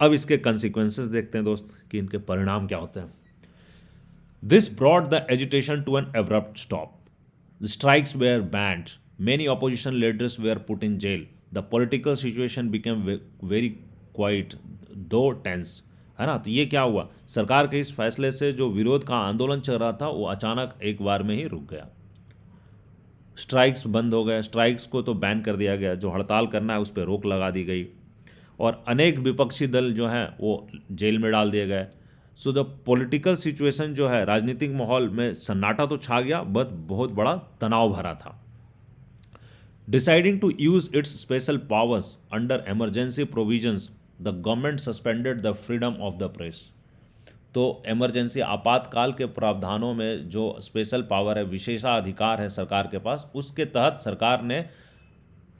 अब इसके कंसिक्वेंसेस देखते हैं दोस्त कि इनके परिणाम क्या होते हैं। This brought the agitation to an abrupt stop. The strikes were banned. Many opposition leaders were put in jail. The political situation became very quiet, though tense. है ना। तो ये क्या हुआ, सरकार के इस फैसले से जो विरोध का आंदोलन चल रहा था वो अचानक एक बार में ही रुक गया। स्ट्राइक्स बंद हो गए, स्ट्राइक्स को तो बैन कर दिया गया, जो हड़ताल करना है उस पर रोक लगा दी गई, और अनेक विपक्षी दल जो हैं वो जेल में डाल दिए गए। सो द पॉलिटिकल सिचुएशन जो है, राजनीतिक माहौल में सन्नाटा तो छा गया, बट बहुत बड़ा तनाव भरा था। Deciding to use its special powers under emergency provisions, the government suspended the freedom of the press. तो इमरजेंसी आपातकाल के प्रावधानों में जो स्पेशल पावर है, विशेषाधिकार है सरकार के पास, उसके तहत सरकार ने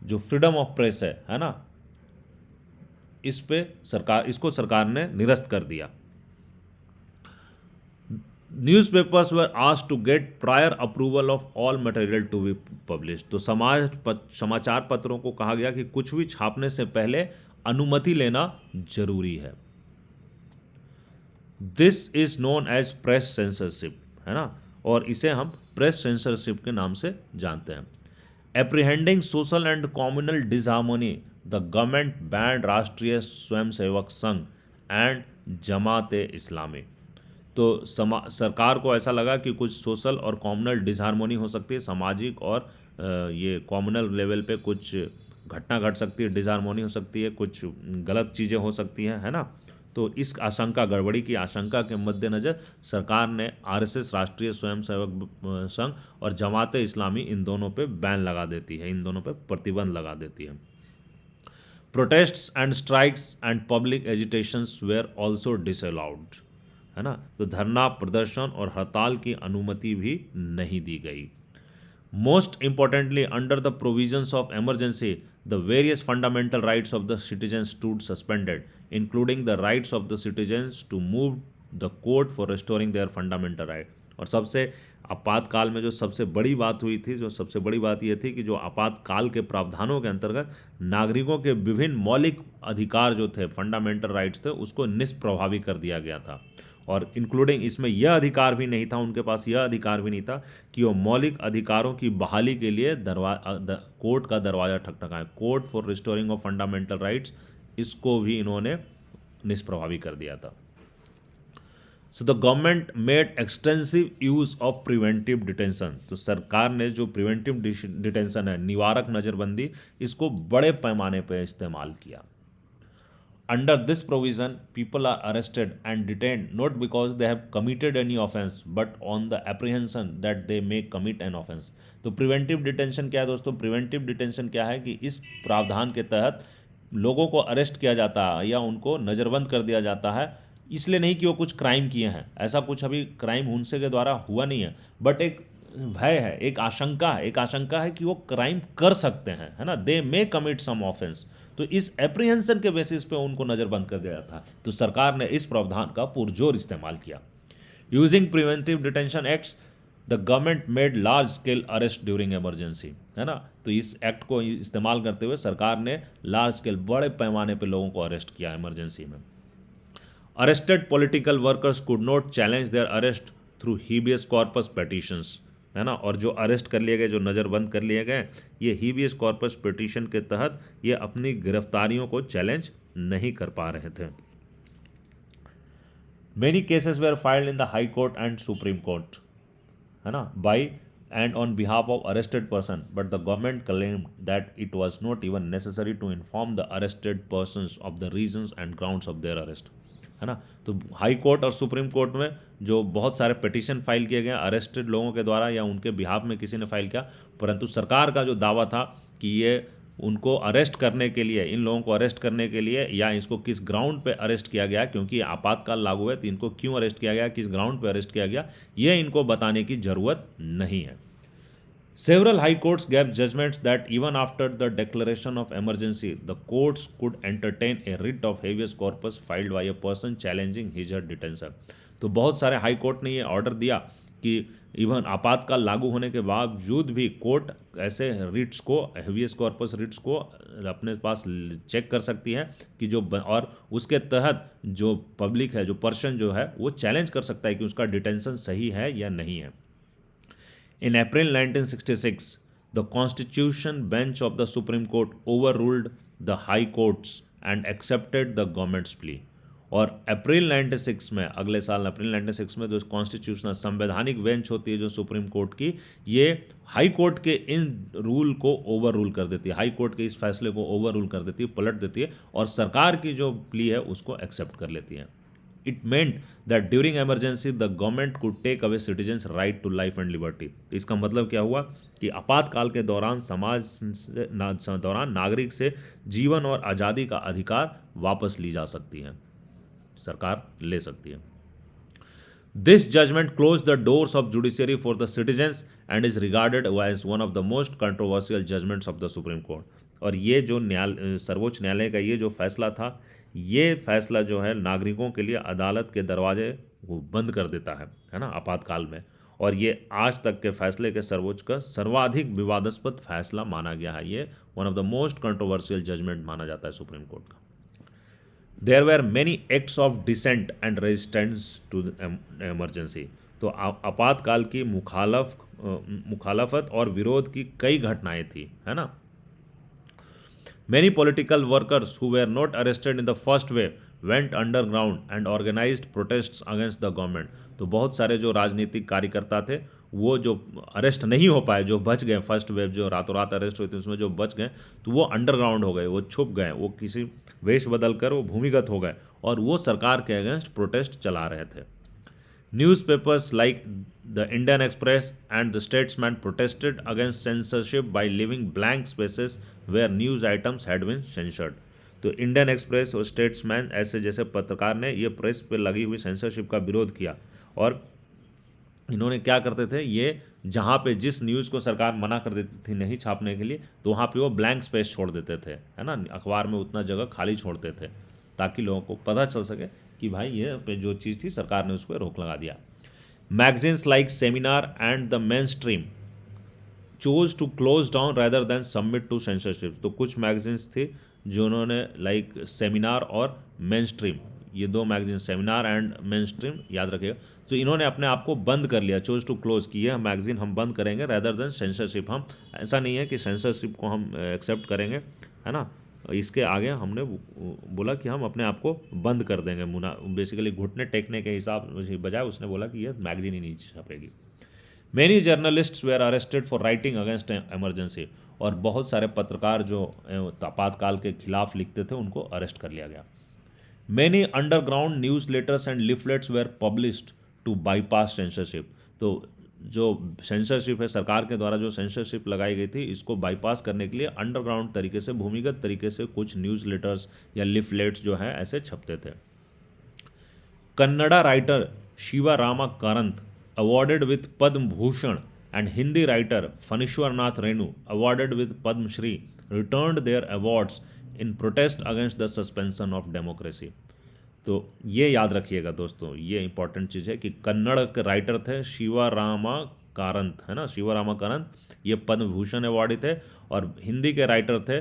जो फ्रीडम ऑफ प्रेस है ना, इसको सरकार ने निरस्त कर दिया। Newspapers were asked to get prior approval of all material to be publish. तो समाचार पत्रों को कहा गया कि कुछ भी छापने से पहले अनुमति लेना जरूरी है। This is known as press censorship, है ना, और इसे हम प्रेस सेंसरशिप के नाम से जानते हैं। Apprehending social and communal disharmony, the government banned Rashtriya Swayamsevak संघ एंड जमात इस्लामी। तो सरकार को ऐसा लगा कि कुछ सोशल और कॉम्युनल डिसहार्मोनी हो सकती है, सामाजिक और ये कॉम्युनल लेवल पे कुछ घटना घट सकती है, डिसहार्मोनी हो सकती है, कुछ गलत चीज़ें हो सकती हैं, है ना। तो इस आशंका, गड़बड़ी की आशंका के मद्देनज़र सरकार ने आरएसएस राष्ट्रीय स्वयंसेवक संघ और जमात इस्लामी, इन दोनों पे बैन लगा देती है, इन दोनों पे प्रतिबंध लगा देती है। Protests and strikes and public agitations were also disallowed, है ना। तो धरना, प्रदर्शन और हड़ताल की अनुमति भी नहीं दी गई। Most importantly, under the provisions of emergency, the various fundamental rights of the citizens stood suspended, including the rights of the citizens to move the court for restoring their fundamental right. और सबसे आपातकाल में जो सबसे बड़ी बात हुई थी, जो सबसे बड़ी बात यह थी कि जो आपातकाल के प्रावधानों के अंतर्गत नागरिकों के विभिन्न मौलिक अधिकार जो थे, फंडामेंटल राइट्स थे, उसको निष्प्रभावी कर दिया गया था। और इंक्लूडिंग इसमें यह अधिकार भी नहीं था, उनके पास यह अधिकार भी नहीं था कि वो मौलिक अधिकारों की बहाली के लिए कोर्ट का दरवाज़ा ठकठकाएं। Court for restoring of fundamental rights, इसको भी इन्होंने निष्प्रभावी कर दिया था। So the government made extensive use of preventive detention. तो सरकार ने जो प्रिवेंटिव डिटेंशन है, निवारक नज़रबंदी, इसको बड़े पैमाने पर इस्तेमाल किया। Under this provision, people are arrested and detained not because they have committed any offense, but on the apprehension that they may commit an offense. तो प्रिवेंटिव डिटेंशन क्या है दोस्तों? प्रिवेंटिव डिटेंशन क्या है कि इस प्रावधान के तहत लोगों को अरेस्ट किया जाता है या उनको नज़रबंद कर दिया जाता है, इसलिए नहीं कि वो कुछ क्राइम किए हैं, ऐसा कुछ अभी क्राइम उनसे के द्वारा हुआ नहीं है, बट एक भय है, एक आशंका है कि वो क्राइम कर सकते हैं, है ना, दे मे कमिट सम ऑफेंस। तो इस एप्रीहेंशन के बेसिस पे उनको नज़रबंद कर दिया था। तो सरकार ने इस प्रावधान का पुरजोर इस्तेमाल किया। Using preventive detention acts, the government made large scale arrest during emergency, है ना। तो इस एक्ट को इस्तेमाल करते हुए सरकार ने लार्ज स्केल, बड़े पैमाने पर लोगों को अरेस्ट किया इमरजेंसी में। Arrested political workers could not challenge their arrest through habeas corpus petitions, है ना। और जो अरेस्ट कर लिए गए, जो नज़रबंद कर लिए गए, ये हीबियस कॉर्पस पिटीशन के तहत ये अपनी गिरफ्तारियों को चैलेंज नहीं कर पा रहे थे। Many cases were filed in the High Court and Supreme Court, है ना, by and on behalf of arrested person, but the government claimed that it was not even necessary to inform the arrested persons of the reasons and grounds of their arrest, है ना। तो High Court और Supreme Court में जो बहुत सारे petition file किए गए अरेस्टेड लोगों के द्वारा या उनके बिहाफ में किसी ने फाइल किया, परंतु सरकार का जो दावा था कि ये उनको अरेस्ट करने के लिए, इन लोगों को अरेस्ट करने के लिए, या इसको किस ग्राउंड पे अरेस्ट किया गया, क्योंकि आपातकाल लागू है तो इनको क्यों अरेस्ट किया गया, किस ग्राउंड पे अरेस्ट किया गया, ये इनको बताने की ज़रूरत नहीं है। Several high courts gave judgments that even after the declaration of emergency, the courts could entertain a writ of habeas corpus filed by a person challenging his or detention. तो बहुत सारे हाई कोर्ट ने ये order दिया कि even आपातकाल लागू होने के बावजूद भी कोर्ट ऐसे रिट्स को, हेवियस कॉर्पस रिट्स को अपने पास चेक कर सकती है कि और उसके तहत जो पब्लिक है, जो पर्सन जो है, वो चैलेंज कर सकता है कि उसका डिटेंशन सही है या नहीं है। In April 1966, the Constitution Bench of the Supreme Court overruled the High Courts and accepted the government's plea. और अप्रैल 96 में, अगले साल अप्रैल 96 में जो कॉन्स्टिट्यूशनल संवैधानिक बेंच होती है जो सुप्रीम कोर्ट की, ये हाई कोर्ट के इन रूल को ओवर रूल कर देती है, हाई कोर्ट के इस फैसले को ओवर रूल कर देती है, पलट देती है, और सरकार की जो प्ली है उसको एक्सेप्ट कर लेती है। It meant that during emergency the government could take away citizens' right to life and liberty. तो इसका मतलब क्या हुआ कि आपातकाल के दौरान दौरान नागरिक से जीवन और आज़ादी का अधिकार वापस ली जा सकती है, सरकार ले सकती है। This judgment closed the doors of judiciary for the citizens and is regarded as one of the most controversial judgments of the Supreme Court. और ये जो सर्वोच्च न्यायालय का ये जो फैसला था, ये फैसला जो है नागरिकों के लिए अदालत के दरवाजे वो बंद कर देता है ना, आपातकाल में। और ये आज तक के फैसले के सर्वोच्च का सर्वाधिक विवादास्पद फैसला माना गया है। ये one of the most controversial judgement माना जाता है सुप्रीम कोर्ट का। There were many acts of dissent and resistance to emergency. तो आपातकाल की मुखालफत और विरोध की कई घटनाएं थी, है ना। Many political workers who were not arrested in the first wave went underground and organized protests against the government. तो बहुत सारे जो राजनीतिक कार्यकर्ता थे वो जो अरेस्ट नहीं हो पाए, जो बच गए, फर्स्ट वेव जो रातों रात अरेस्ट हुए थे उसमें जो बच गए, तो वो अंडरग्राउंड हो गए, वो छुप गए, वो किसी वेश बदल कर वो भूमिगत हो गए और वो सरकार के अगेंस्ट प्रोटेस्ट चला रहे थे। Newspapers like the Indian Express and the Statesman protested against censorship by leaving blank spaces where news items had been censored. तो इंडियन एक्सप्रेस और स्टेट्समैन ऐसे जैसे पत्रकार ने ये प्रेस पे लगी हुई सेंसरशिप का विरोध किया, और इन्होंने क्या करते थे, ये जहाँ पे जिस न्यूज़ को सरकार मना कर देती थी नहीं छापने के लिए, तो वहाँ पे वो ब्लैंक स्पेस छोड़ देते थे, है ना, अखबार में उतना जगह खाली छोड़ते थे ताकि लोगों को पता चल सके कि भाई ये पे जो चीज़ थी सरकार ने उस पर रोक लगा दिया। Magazines like Seminar and the Mainstream chose to close down rather than submit to censorship. तो कुछ मैगजीन्स थी जिन्होंने लाइक सेमिनार और मेन स्ट्रीम, ये दो magazine, Seminar and Mainstream, याद रखिएगा, तो इन्होंने अपने आप को बंद कर लिया, चोज टू क्लोज, की ये मैगजीन हम बंद करेंगे रेदर देन सेंसरशिप। हम ऐसा नहीं है कि सेंसरशिप को हम एक्सेप्ट करेंगे, है ना, इसके आगे हमने बोला कि हम अपने आप को बंद कर देंगे। बेसिकली घुटने टेकने के हिसाब बजाय उसने बोला कि ये मैगजीन ही नहीं छपेगी। Many journalists were arrested for writing against emergency. और बहुत सारे पत्रकार जो आपातकाल के खिलाफ लिखते थे उनको अरेस्ट कर लिया गया। Many underground newsletters and leaflets were published to bypass censorship. तो जो सेंसरशिप है, सरकार के द्वारा जो सेंसरशिप लगाई गई थी, इसको बाईपास करने के लिए अंडरग्राउंड तरीके से, भूमिगत तरीके से कुछ न्यूज़ लेटर्स या लिफलेट्स जो हैं ऐसे छपते थे। Kannada writer Shivarama Karanth awarded with Padma Bhushan and Hindi writer Phanishwar Nath Renu awarded with Padma Shri returned their awards in protest against the suspension of democracy. तो ये याद रखिएगा दोस्तों, ये इंपॉर्टेंट चीज़ है कि कन्नड़ के राइटर थे शिवा रामा कारंत, है ना, शिवा रामा कारंत, ये पद्म भूषण अवार्डी थे। और हिंदी के राइटर थे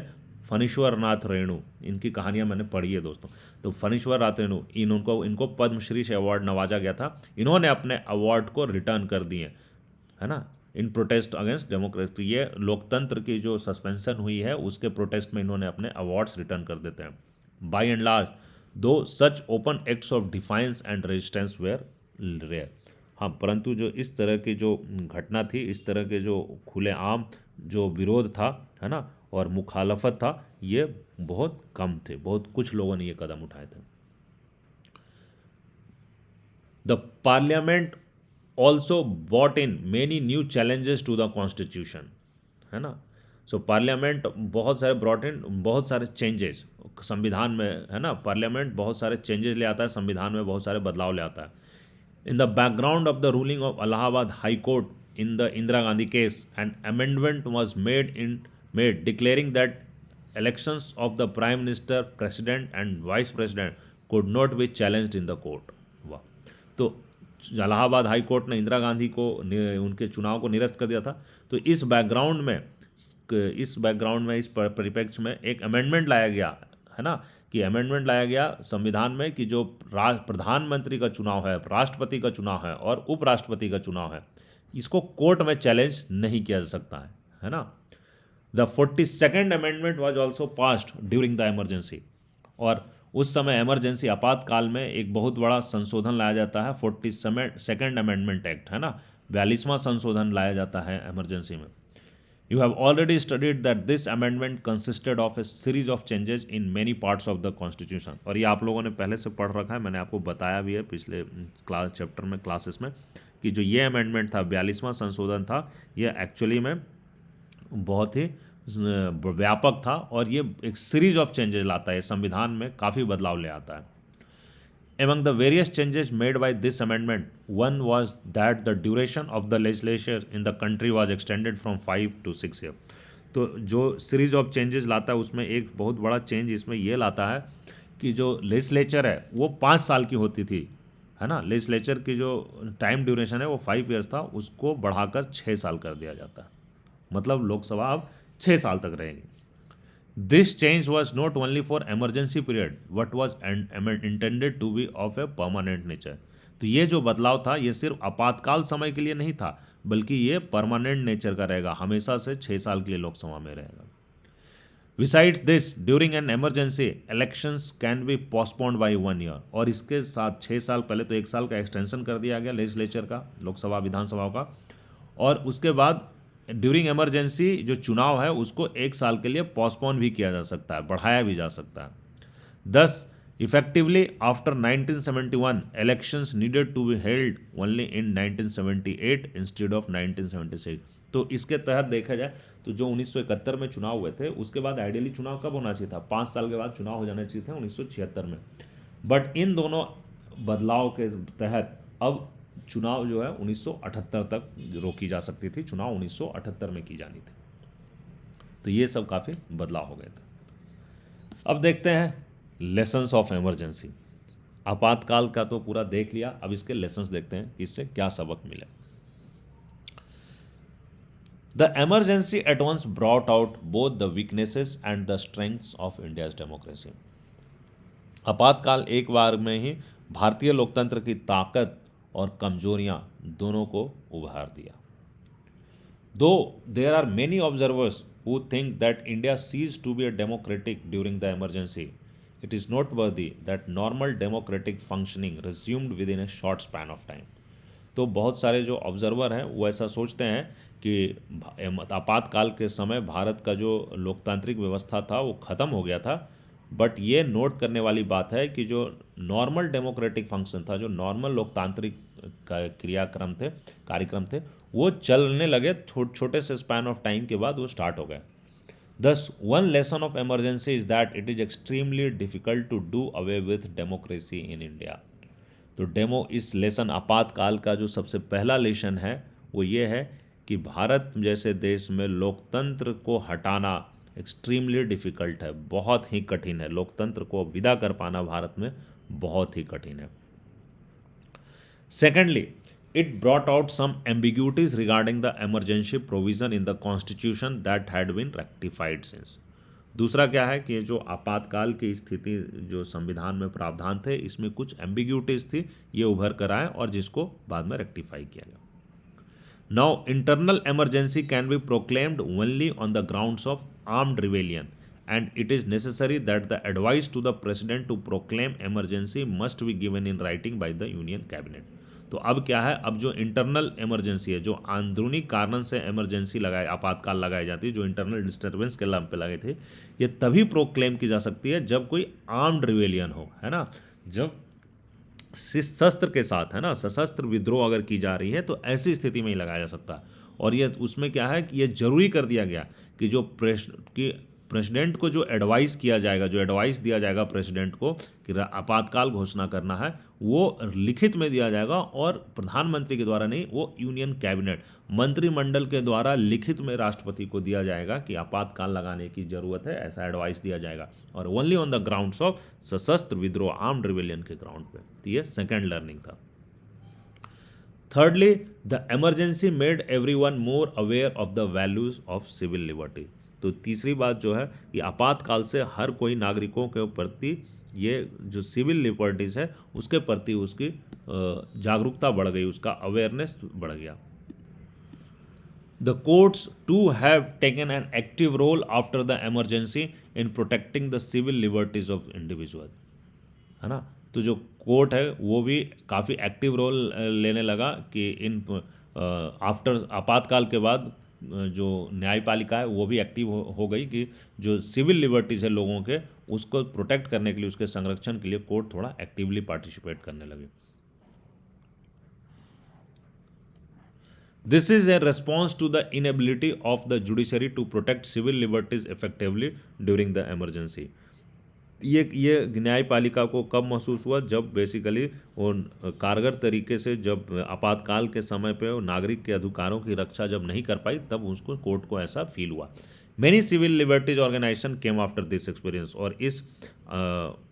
फणीश्वर नाथ रेणु, इनकी कहानियाँ मैंने पढ़ी है दोस्तों। तो फणीश्वर नाथ रेणु, इनको पद्मश्री से अवार्ड नवाजा गया था। इन्होंने अपने अवार्ड को रिटर्न कर दिए, है ना, इन प्रोटेस्ट अगेंस्ट डेमोक्रेसी। तो ये लोकतंत्र की जो सस्पेंशन हुई है उसके प्रोटेस्ट में इन्होंने अपने अवार्ड्स रिटर्न कर देते हैं। By and large though such open acts of defiance and resistance were rare. हाँ, परंतु जो इस तरह की जो घटना थी, इस तरह के जो खुलेआम जो विरोध था, है ना, और मुखालफत था, ये बहुत कम थे, बहुत कुछ लोगों ने ये कदम उठाए थे। The parliament also brought in many new challenges to the constitution, है ना। सो पार्लियामेंट बहुत सारे ब्रॉट इन, बहुत सारे चेंजेस संविधान में, है ना, पार्लियामेंट बहुत सारे चेंजेस ले आता है, संविधान में बहुत सारे बदलाव ले आता है। In the background of the ruling of Allahabad high court in the Indira Gandhi case an amendment was made declaring that elections of the prime minister, president and vice president could not be challenged in the court। वाह, तो Allahabad high court ने इंदिरा गांधी को उनके चुनाव को निरस्त कर दिया था। तो इस बैकग्राउंड में इस परिप्रेक्ष्य में एक अमेंडमेंट लाया गया है ना, कि अमेंडमेंट लाया गया संविधान में कि जो प्रधानमंत्री का चुनाव है, राष्ट्रपति का चुनाव है और उपराष्ट्रपति का चुनाव है, इसको कोर्ट में चैलेंज नहीं किया जा सकता है ना। The 42nd amendment was also passed during the emergency, और उस समय इमरजेंसी आपातकाल में एक बहुत बड़ा संशोधन लाया जाता है, 42nd अमेंडमेंट एक्ट है ना, 42वां संशोधन लाया जाता है इमरजेंसी में। You have already studied that this amendment consisted of a series of changes in many parts of the constitution, और ये आप लोगों ने पहले से पढ़ रखा है, मैंने आपको बताया भी है पिछले चैप्टर में, क्लासेस में, कि जो ये अमेंडमेंट था, 42वां संशोधन था, ये एक्चुअली में बहुत ही व्यापक था और ये एक सीरीज ऑफ चेंजेस लाता है, संविधान में काफ़ी बदलाव ले आता है। Among the various changes made by this amendment, one was that the duration of the legislature in the country was extended from 5 to 6 years. तो जो सीरीज ऑफ चेंजेस लाता है उसमें एक बहुत बड़ा चेंज इसमें ये लाता है कि जो लेजिस्लेचर है वो 5 साल की होती थी, है ना। लेजिस्लेचर की जो टाइम ड्यूरेशन है वो 5 years था, उसको बढ़ाकर 6 साल कर दिया जाता है, मतलब लोकसभा अब 6 साल तक रहेगी। This change was not only for emergency period, but was intended to be of a permanent nature. तो ये जो बदलाव था ये सिर्फ आपातकाल समय के लिए नहीं था, बल्कि ये परमानेंट नेचर का रहेगा, हमेशा से 6 साल के लिए लोकसभा में रहेगा। Besides this, during an emergency, elections can be postponed by 1 year, और इसके साथ 6 साल पहले तो 1 साल का एक्सटेंशन कर दिया गया लेजिस्लेचर का, लोकसभा विधानसभा का, और उसके बाद ड्यूरिंग इमरजेंसी जो चुनाव है उसको 1 साल के लिए पोस्टपोन भी किया जा सकता है, बढ़ाया भी जा सकता है। Thus effectively after 1971 elections needed to be held only in 1978 instead of 1976। तो इसके तहत देखा जाए तो जो 1971 में चुनाव हुए थे उसके बाद आइडियली चुनाव कब होना चाहिए था, 5 साल के बाद चुनाव हो जाना चाहिए था 1976 में, बट इन दोनों बदलाव के तहत अब चुनाव जो है 1978 तक रोकी जा सकती थी, चुनाव 1978 में की जानी थी। तो ये सब काफ़ी बदलाव हो गए थे। अब देखते हैं लेसन्स ऑफ इमरजेंसी। आपातकाल का तो पूरा देख लिया, अब इसके लेसन्स देखते हैं इससे क्या सबक मिले। The emergency at once brought out both the weaknesses and the strengths of India's democracy. आपातकाल एक बार में ही भारतीय लोकतंत्र की ताकत और कमजोरियां दोनों को उभार दिया। Though there are many observers who think that India ceased to be a democratic during the emergency, it is noteworthy that normal democratic functioning resumed within a short span of time. तो बहुत सारे जो observer हैं वो ऐसा सोचते हैं कि आपातकाल के समय भारत का जो लोकतांत्रिक व्यवस्था था वो ख़त्म हो गया था, बट ये नोट करने वाली बात है कि जो नॉर्मल डेमोक्रेटिक फंक्शन था, जो नॉर्मल लोकतांत्रिक कार्यक्रम थे वो चलने लगे छोटे से स्पैन ऑफ टाइम के बाद वो स्टार्ट हो गए। Thus one lesson of emergency is that it is extremely difficult to do away with democracy in India. तो इस लेसन आपातकाल का जो सबसे पहला लेसन है वो ये है कि भारत जैसे देश में लोकतंत्र को हटाना एक्सट्रीमली डिफ़िकल्ट है, बहुत ही कठिन है। लोकतंत्र को विदा कर पाना भारत में बहुत ही कठिन है। Secondly, it brought out some ambiguities regarding the emergency provision in the constitution that had been rectified since. दूसरा क्या है कि जो आपातकाल की स्थिति जो संविधान में प्रावधान थे इसमें कुछ एम्बिग्यूटीज थी, ये उभर कर आए और जिसको बाद में रेक्टिफाई किया गया। Now, internal emergency can be proclaimed only on the grounds of armed rebellion, and it is necessary that the advice to the president to proclaim emergency must be given in writing by the Union Cabinet. तो अब क्या है, अब जो internal emergency है, जो अंदरूनी कारण से इमरजेंसी आपातकाल लगाई जाती है, जो इंटरनल डिस्टर्बेंस के नाम पे लगे थे, ये तभी प्रोक्लेम की जा सकती है जब कोई आर्म्ड रिवेलियन हो, है ना, जब शस्त्र के साथ, है ना, सशस्त्र विद्रोह अगर की जा रही है तो ऐसी स्थिति में ही लगाया जा सकता है। और ये उसमें क्या है कि ये जरूरी कर दिया गया कि जो प्रेसिडेंट को जो एडवाइस किया जाएगा, जो एडवाइस दिया जाएगा प्रेसिडेंट को कि आपातकाल घोषणा करना है, वो लिखित में दिया जाएगा और प्रधानमंत्री के द्वारा नहीं, वो यूनियन कैबिनेट मंत्रिमंडल के द्वारा लिखित में राष्ट्रपति को दिया जाएगा कि आपातकाल लगाने की जरूरत है, ऐसा एडवाइस दिया जाएगा, और only on the grounds of सशस्त्र विद्रोह, आर्म्ड रिवेलियन के ग्राउंड पे। तो ये सेकेंड लर्निंग था। Thirdly, the emergency made everyone more aware of the values of civil liberty. तो तीसरी बात जो है कि आपातकाल से हर कोई नागरिकों के प्रति ये जो सिविल लिबर्टीज है उसके प्रति उसकी जागरूकता बढ़ गई, उसका अवेयरनेस बढ़ गया. The courts too have taken an active role after the emergency in protecting the civil liberties of individuals. है ना. तो जो कोर्ट है वो भी काफ़ी एक्टिव रोल लेने लगा कि इन आफ्टर आपातकाल के बाद जो न्यायपालिका है वो भी एक्टिव हो गई कि जो सिविल लिबर्टीज है लोगों के उसको प्रोटेक्ट करने के लिए, उसके संरक्षण के लिए कोर्ट थोड़ा एक्टिवली पार्टिसिपेट करने लगे. This is a response to the inability of the judiciary to protect civil liberties effectively during the emergency. ये न्यायपालिका को कब महसूस हुआ? जब बेसिकली वो कारगर तरीके से जब आपातकाल के समय पे वो नागरिक के अधिकारों की रक्षा जब नहीं कर पाई तब उसको कोर्ट को ऐसा फील हुआ. Many civil liberties organisation came after this experience. और इस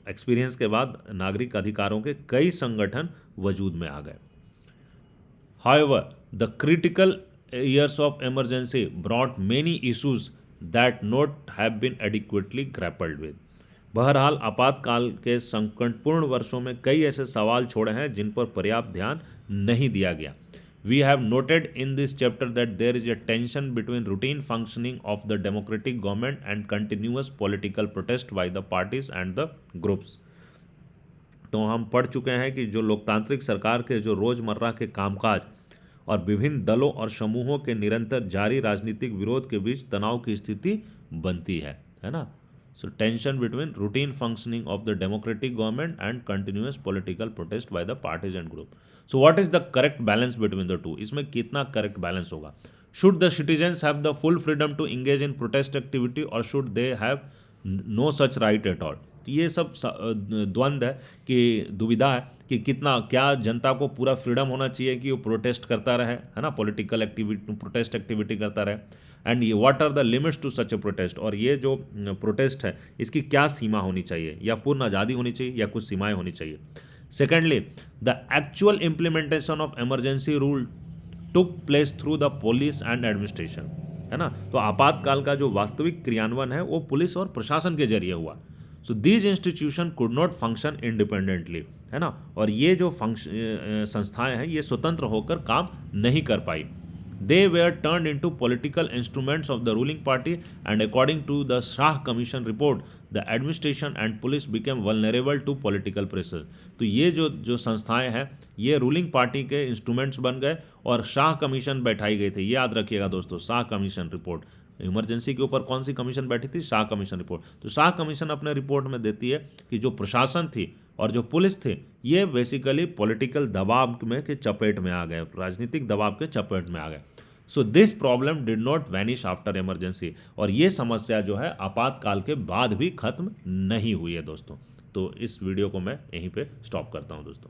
एक्सपीरियंस के बाद नागरिक अधिकारों के कई संगठन वजूद में आ गए. However, the critical years of emergency brought many issues that not have been adequately grappled with. बहरहाल आपातकाल के संकटपूर्ण वर्षों में कई ऐसे सवाल छोड़े हैं जिन पर पर्याप्त ध्यान नहीं दिया गया. We have noted in this chapter that there is a tension between routine functioning of the democratic government and continuous political protest by the parties and the groups. तो हम पढ़ चुके हैं कि जो लोकतांत्रिक सरकार के जो रोज़मर्रा के कामकाज और विभिन्न दलों और समूहों के निरंतर जारी राजनीतिक विरोध के बीच तनाव की स्थिति बनती है ना. So tension between routine functioning of the democratic government and continuous political protest by the parties and group. So what is the correct balance between the two? इसमें कितना करेक्ट बैलेंस होगा? Should the citizens have the full freedom to engage in protest activity और should they have no such right at all? ये सब द्वंद्व है कि दुविधा है कि कितना क्या जनता को पूरा फ्रीडम होना चाहिए कि वो प्रोटेस्ट करता रहे, है ना, पॉलिटिकल एक्टिविटी प्रोटेस्ट एक्टिविटी करता रहे. एंड ये what are the limits to such a protest? और ये जो प्रोटेस्ट है इसकी क्या सीमा होनी चाहिए, या पूर्ण आज़ादी होनी चाहिए या कुछ सीमाएं होनी चाहिए. Secondly, the actual implementation of emergency rule took place through the police and administration, है ना. तो आपातकाल का जो वास्तविक क्रियान्वयन है वो पुलिस और प्रशासन के जरिए हुआ. So these institution could not function independently, है ना. और ये जो संस्थाएं हैं ये स्वतंत्र होकर काम नहीं कर पाई. They were turn into political instruments of the ruling party and according to the Shah commission report the administration and police became vulnerable to political pressure. तो ये जो संस्थाएं हैं ये रूलिंग पार्टी के इंस्ट्रूमेंट्स बन गए और शाह कमीशन बैठाई गई थी. याद रखिएगा दोस्तों, शाह कमीशन रिपोर्ट. इमरजेंसी के ऊपर कौन सी कमीशन बैठी थी? Shah commission report. तो शाह कमीशन अपने रिपोर्ट में देती है कि जो प्रशासन थी और जो पुलिस थे ये बेसिकली पॉलिटिकल दबाव में के चपेट में आ गए, राजनीतिक दबाव के चपेट में आ गए. So this problem did not vanish after emergency. और ये समस्या जो है आपातकाल के बाद भी खत्म नहीं हुई है दोस्तों. तो इस वीडियो को मैं यहीं पे स्टॉप करता हूँ दोस्तों.